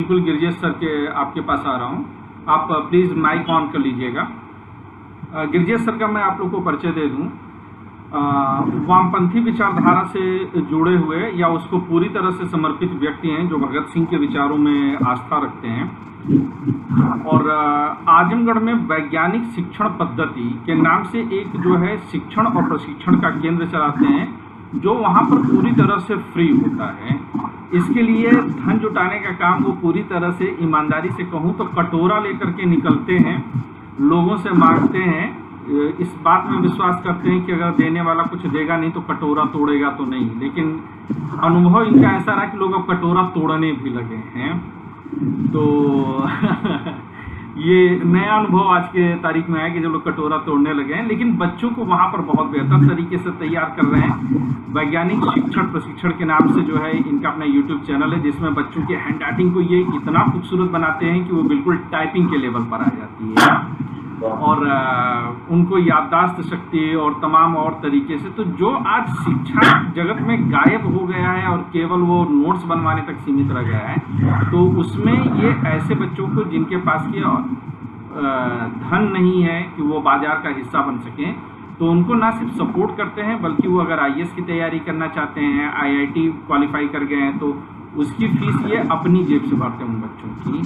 बिल्कुल गिरजेश सर के आपके पास आ रहा हूँ। आप प्लीज़ माइक ऑन कर लीजिएगा। गिरजेश सर का मैं आप लोग को परिचय दे दूँ। वामपंथी विचारधारा से जुड़े हुए या उसको पूरी तरह से समर्पित व्यक्ति हैं जो भगत सिंह के विचारों में आस्था रखते हैं और आजमगढ़ में वैज्ञानिक शिक्षण पद्धति के नाम से एक जो है शिक्षण और प्रशिक्षण का केंद्र चलाते हैं जो वहाँ पर पूरी तरह से फ्री होता है। इसके लिए धन जुटाने का काम वो पूरी तरह से ईमानदारी से कहूँ तो कटोरा लेकर के निकलते हैं, लोगों से मांगते हैं, इस बात में विश्वास करते हैं कि अगर देने वाला कुछ देगा नहीं तो कटोरा तोड़ेगा तो नहीं। लेकिन अनुभव इनका ऐसा रहा कि लोग अब कटोरा तोड़ने भी लगे हैं। तो ये नया अनुभव आज के तारीख में है कि जो लोग कटोरा तोड़ने लगे हैं, लेकिन बच्चों को वहाँ पर बहुत बेहतर तरीके से तैयार कर रहे हैं। वैज्ञानिक शिक्षण प्रशिक्षण के नाम से जो है इनका अपना यूट्यूब चैनल है जिसमें बच्चों के हैंड राइटिंग को ये इतना खूबसूरत बनाते हैं कि वो बिल्कुल टाइपिंग के लेवल पर आ जाती है और उनको याददाश्त शक्ति और तमाम और तरीके से। तो जो आज शिक्षा जगत में गायब हो गया है और केवल वो नोट्स बनवाने तक सीमित रह गया है, तो उसमें ये ऐसे बच्चों को जिनके पास ये धन नहीं है कि वो बाजार का हिस्सा बन सकें, तो उनको ना सिर्फ सपोर्ट करते हैं बल्कि वो अगर आईएएस की तैयारी करना चाहते हैं, आईआईटी क्वालिफाई कर गए हैं तो उसकी फीस ये अपनी जेब से भरते हैं उन बच्चों की।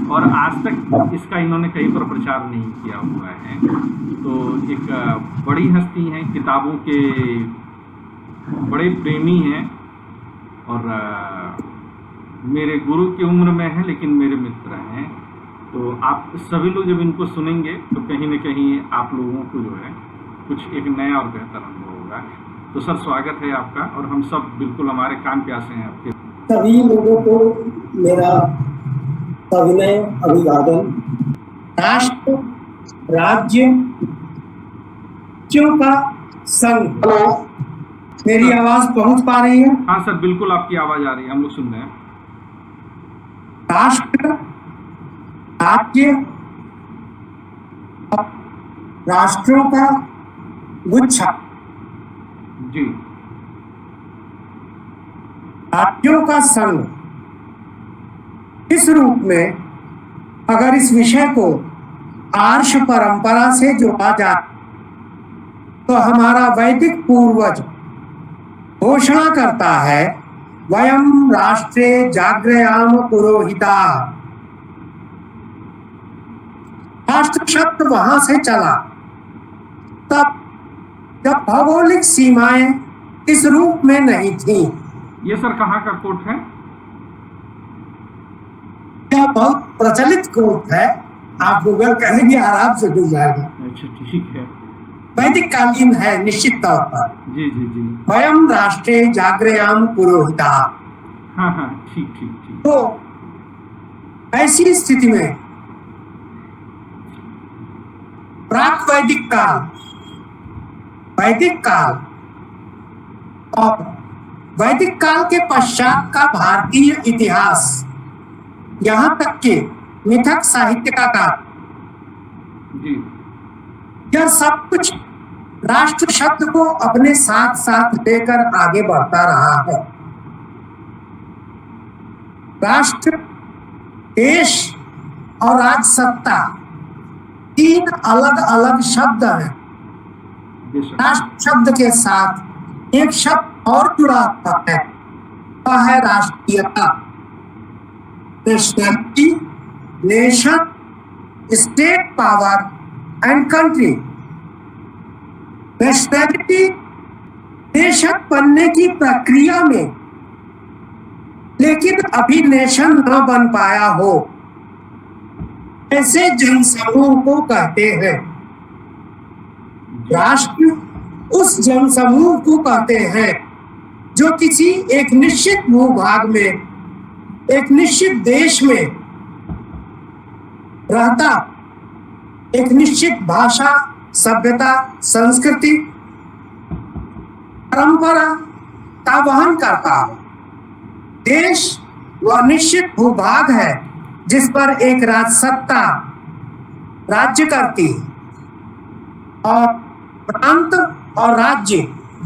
और आज तक इसका इन्होंने कहीं पर प्रचार नहीं किया हुआ है। तो एक बड़ी हस्ती हैं, किताबों के बड़े प्रेमी हैं और मेरे गुरु की उम्र में है लेकिन मेरे मित्र हैं। तो आप सभी लोग जब इनको सुनेंगे तो कहीं ना कहीं आप लोगों को जो है कुछ एक नया और बेहतर अनुभव होगा। तो सर स्वागत है आपका और हम सब बिल्कुल हमारे कान प्यासे हैं आपके। सभी लोगों को मेरा अभिनय अभिवादन। राष्ट्र राज्य का संघ, मेरी आवाज पहुंच पा रही है? हाँ सर बिल्कुल आपकी आवाज आ रही है, हम लोग सुन रहे हैं। राष्ट्र राज्य राष्ट्रों का गुच्छा जी, राज्यों का संघ, इस रूप में अगर इस विषय को आर्ष परंपरा से जोड़ा जाए तो हमारा वैदिक पूर्वज घोषणा करता है वयम राष्ट्रे जाग्रयाम पुरोहिता। राष्ट्र शब्द वहां से चला तब जब भौगोलिक सीमाएं इस रूप में नहीं थी। ये सर कहाँ का कोट है? यह बहुत प्रचलित कोट है, आप गूगल करेंगे आराम से मिल जाएगा। अच्छा ठीक है, वैदिक कालीन है निश्चित तौर पर। जी जी जी, वयम राष्ट्रे जाग्रयाम पुरोहिता। हाँ हाँ ठीक ठीक ठीक। तो ऐसी स्थिति में प्राक वैदिक काल, वैदिक काल और वैदिक काल के पश्चात का भारतीय इतिहास, यहाँ तक कि मिथक साहित्य का काल, यह सब कुछ राष्ट्र शब्द को अपने साथ साथ लेकर आगे बढ़ता रहा है। राष्ट्र, देश और राजसत्ता तीन अलग अलग शब्द हैं। राष्ट्र शब्द के साथ एक शब्द और जुड़ा हुआ है, वह है राष्ट्रीयता। Nationality, nation, state power and country. Nationality nation बनने की प्रक्रिया में लेकिन अभी नेशन न बन पाया हो ऐसे जनसमूह को कहते हैं। राष्ट्र उस जनसमूह को कहते हैं जो किसी एक निश्चित भूभाग में, एक निश्चित देश में रहता, एक निश्चित भाषा, सभ्यता, संस्कृति, परंपरा का वहन करता। देश वह निश्चित भूभाग है जिस पर एक राजसत्ता राज्य करती है। और प्रांत और राज्य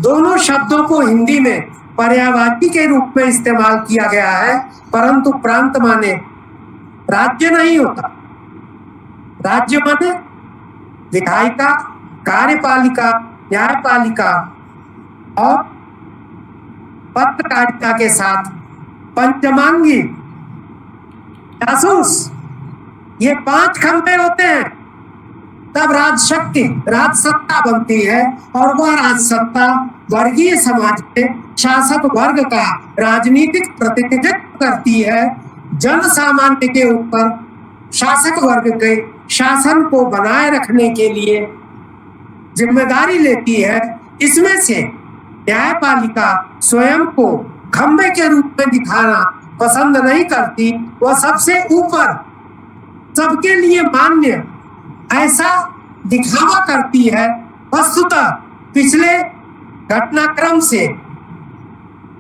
दोनों शब्दों को हिंदी में पर्यायवाची के रूप में इस्तेमाल किया गया है, परंतु प्रांत माने राज्य नहीं होता। राज्य माने विधायिका, कार्यपालिका, न्यायपालिका और पत्रकारिता के साथ पंचमांगी जासूस, ये 5 खंभे होते हैं, तब राजशक्ति, राजसत्ता बनती है। और वह राजसत्ता वर्गीय समाज के शासक वर्ग का राजनीतिक प्रतिनिधित्व करती है, जन सामान्य के ऊपर शासक वर्ग के शासन को बनाए रखने के लिए जिम्मेदारी लेती है। इसमें से न्यायपालिका स्वयं को खंभे के रूप में दिखाना पसंद नहीं करती, वह सबसे ऊपर सबके लिए मान्य ऐसा दिखावा करती है। वस्तुतः पिछले घटनाक्रम से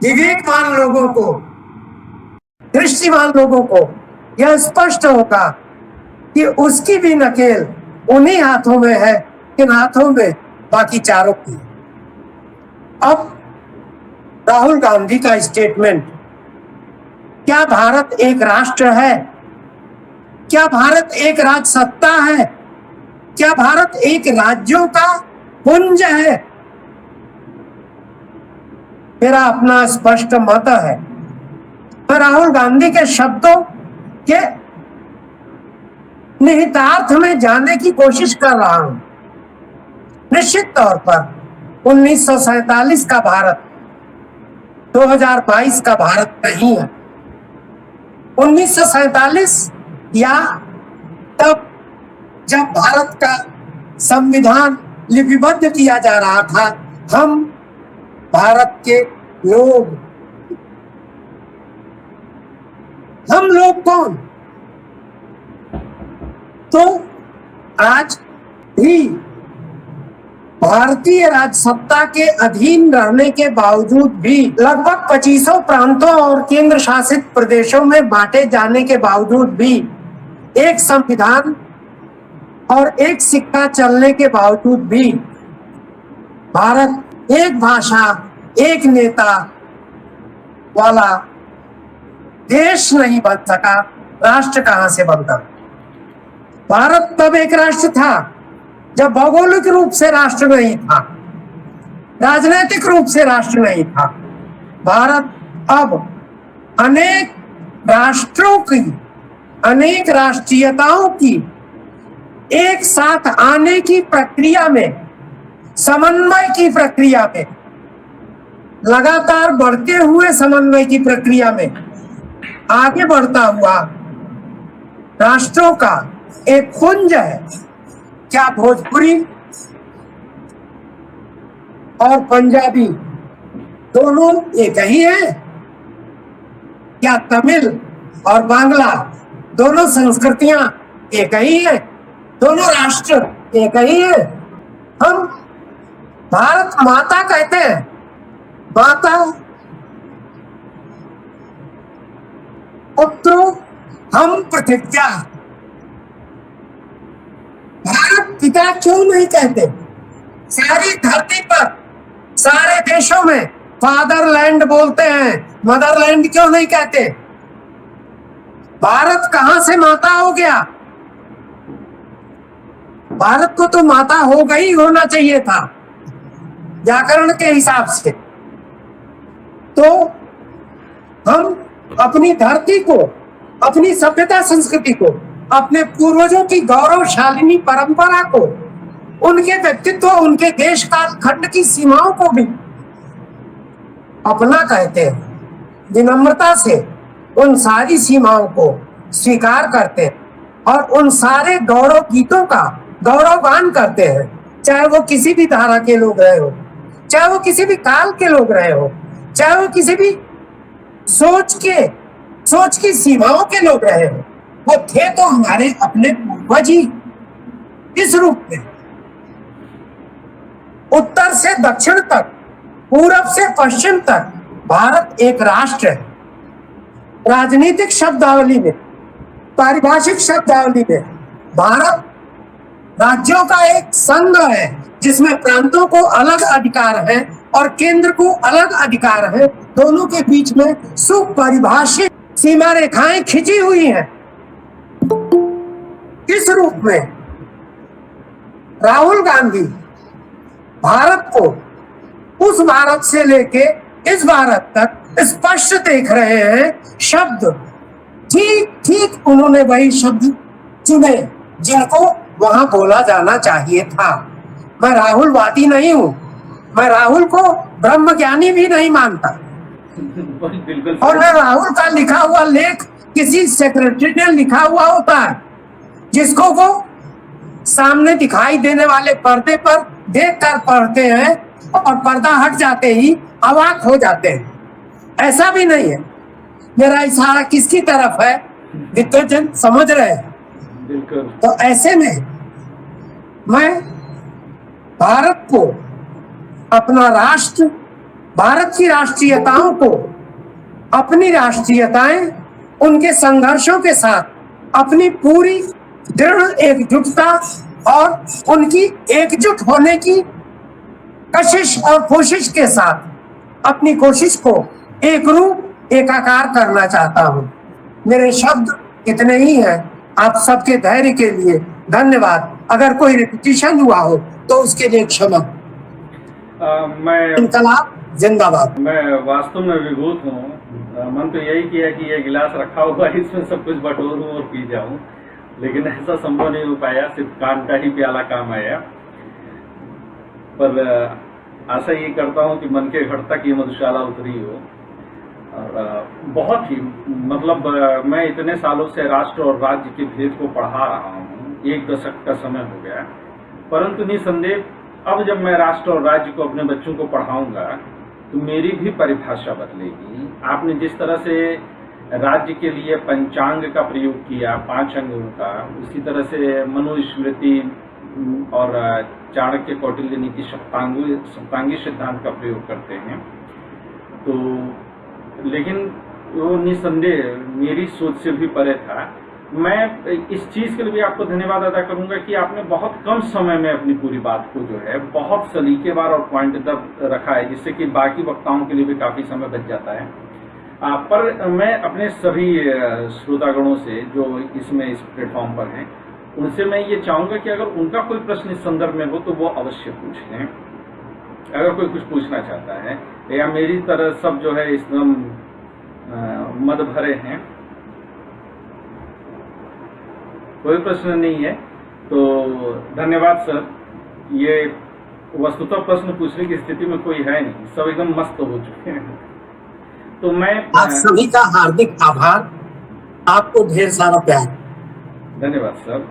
विवेकवान लोगों को, दृष्टिवान लोगों को यह स्पष्ट होगा कि उसकी भी नकेल उन्हीं हाथों में है, इन हाथों में बाकी चारों की। अब राहुल गांधी का स्टेटमेंट, क्या भारत एक राष्ट्र है? क्या भारत एक राजसत्ता है? क्या भारत एक राज्यों का पुंज है? मेरा अपना स्पष्ट मत है। मैं राहुल गांधी के शब्दों के निहितार्थ में जानने की कोशिश कर रहा हूं। निश्चित तौर पर 1947 का भारत 2022 का भारत नहीं है। 1947 या तब जब भारत का संविधान लिपिबद्ध किया जा रहा था, हम भारत के लोग, हम लोग कौन? तो आज भी भारतीय राजसत्ता के अधीन रहने के बावजूद भी, लगभग 25 प्रांतों और केंद्र शासित प्रदेशों में बांटे जाने के बावजूद भी, एक संविधान और एक सिक्का चलने के बावजूद भी भारत एक भाषा, एक नेता वाला देश नहीं बन सका। राष्ट्र कहां से बनता? भारत तब एक राष्ट्र था जब भौगोलिक रूप से राष्ट्र नहीं था, राजनीतिक रूप से राष्ट्र नहीं था। भारत अब अनेक राष्ट्रों की, अनेक राष्ट्रीयताओं की एक साथ आने की प्रक्रिया में, समन्वय की प्रक्रिया में, लगातार बढ़ते हुए समन्वय की प्रक्रिया में आगे बढ़ता हुआ राष्ट्रों का एक पुंज है। क्या भोजपुरी और पंजाबी दोनों एक ही है? क्या तमिल और बांग्ला दोनों संस्कृतियां एक ही है? दोनों राष्ट्र एक ही है? हम भारत माता कहते हैं। माता पुत्रो हम पृथिव्या। भारत पिता क्यों नहीं कहते? सारी धरती पर, सारे देशों में फादरलैंड बोलते हैं, मदरलैंड क्यों नहीं कहते? भारत कहां से माता हो गया? भारत को तो माता होगा ही होना चाहिए था व्याकरण के हिसाब से। तो हम अपनी धरती को, अपनी सभ्यता संस्कृति को, अपने पूर्वजों की गौरवशालिनी परंपरा को, उनके व्यक्तित्व, उनके देश काल खंड की सीमाओं को भी अपना कहते हैं। विनम्रता से उन सारी सीमाओं को स्वीकार करते हैं और उन सारे गौरव गीतों का गौरवगान करते हैं, चाहे वो किसी भी धारा के लोग रहे हो, चाहे वो किसी भी काल के लोग रहे हो, चाहे वो किसी भी सोच की सीमाओं के लोग रहे हो। वो थे तो हमारे अपने पूर्वज ही। इस रूप में उत्तर से दक्षिण तक, पूरब से पश्चिम तक भारत एक राष्ट्र है। राजनीतिक शब्दावली में, पारिभाषिक शब्दावली में भारत राज्यों का एक संघ है, जिसमें प्रांतों को अलग अधिकार है और केंद्र को अलग अधिकार है। दोनों के बीच में सुपरिभाषित सीमा रेखाएं खिंची हुई हैं। किस रूप में राहुल गांधी भारत को उस भारत से लेके इस भारत तक स्पष्ट देख रहे हैं। शब्द ठीक ठीक उन्होंने वही शब्द चुने जिनको वहां बोला जाना चाहिए था। मैं राहुलवादी नहीं हूं, मैं राहुल को ब्रह्मज्ञानी भी नहीं मानता, बिल्कुल। और न राहुल का लिखा हुआ लेख किसी सेक्रेटरी ने लिखा हुआ होता है जिसको वो सामने दिखाई देने वाले पर्दे पर देखकर पढ़ते हैं और पर्दा हट जाते ही अवाक हो जाते हैं। ऐसा भी नहीं है। मेरा इशारा किसकी तरफ है विद्वजन समझ रहे हैं। बिल्कुल। तो ऐसे में मैं भारत को, अपना राष्ट्र, भारत की राष्ट्रीयताओं को, अपनी राष्ट्रीयताएं, उनके संघर्षों के साथ अपनी पूरी दृढ़ एकजुटता और उनकी एकजुट होने की कशिश और कोशिश के साथ अपनी कोशिश को एक रूप एकाकार करना चाहता हूं। मेरे शब्द इतने ही हैं। आप सबके धैर्य के लिए धन्यवाद। अगर कोई रिपीटिशन हुआ हो तो उसके लिए क्षमा। मैं इनकलाब जिंदाबाद। मैं वास्तव में विभूत हूँ। मन तो यही किया कि ये गिलास रखा हुआ है, इसमें सब कुछ बटोरूं और पी जाऊं, लेकिन ऐसा संभव नहीं हो पाया। सिर्फ कान का ही प्याला काम आया। पर आशा ये करता हूँ कि मन के घर तक ये मधुशाला उतरी हो। और बहुत ही मतलब मैं इतने सालों से राष्ट्र और राज्य के भेद को पढ़ा रहा हूँ, 1 दशक का समय हो गया, परंतु निसंदेह अब जब मैं राष्ट्र और राज्य को अपने बच्चों को पढ़ाऊंगा तो मेरी भी परिभाषा बदलेगी। आपने जिस तरह से राज्य के लिए पंचांग का प्रयोग किया, 5 अंगों का, उसी तरह से मनुस्मृति और चाणक्य कौटिल्य नीति सप्तांगी सिद्धांत का प्रयोग करते हैं। तो लेकिन वो निसंदेह मेरी सोच से भी परे था। मैं इस चीज़ के लिए भी आपको धन्यवाद अदा करूंगा कि आपने बहुत कम समय में अपनी पूरी बात को जो है बहुत सलीकेवार और पॉइंटेड रखा है, जिससे कि बाकी वक्ताओं के लिए भी काफ़ी समय बच जाता है। पर मैं अपने सभी श्रोतागणों से जो इसमें इस प्लेटफॉर्म पर हैं, उनसे मैं ये चाहूँगा कि अगर उनका कोई प्रश्न इस संदर्भ में हो तो वो अवश्य पूछ लें। अगर कोई कुछ पूछना चाहता है या मेरी तरह सब जो है एकदम मद भरे हैं, कोई प्रश्न नहीं है तो धन्यवाद सर। ये वस्तुतः प्रश्न पूछने की स्थिति में कोई है नहीं, सब एकदम मस्त हो चुके हैं। तो मैं आप सभी का हार्दिक आभार, आपको ढेर सारा प्यार। धन्यवाद सर।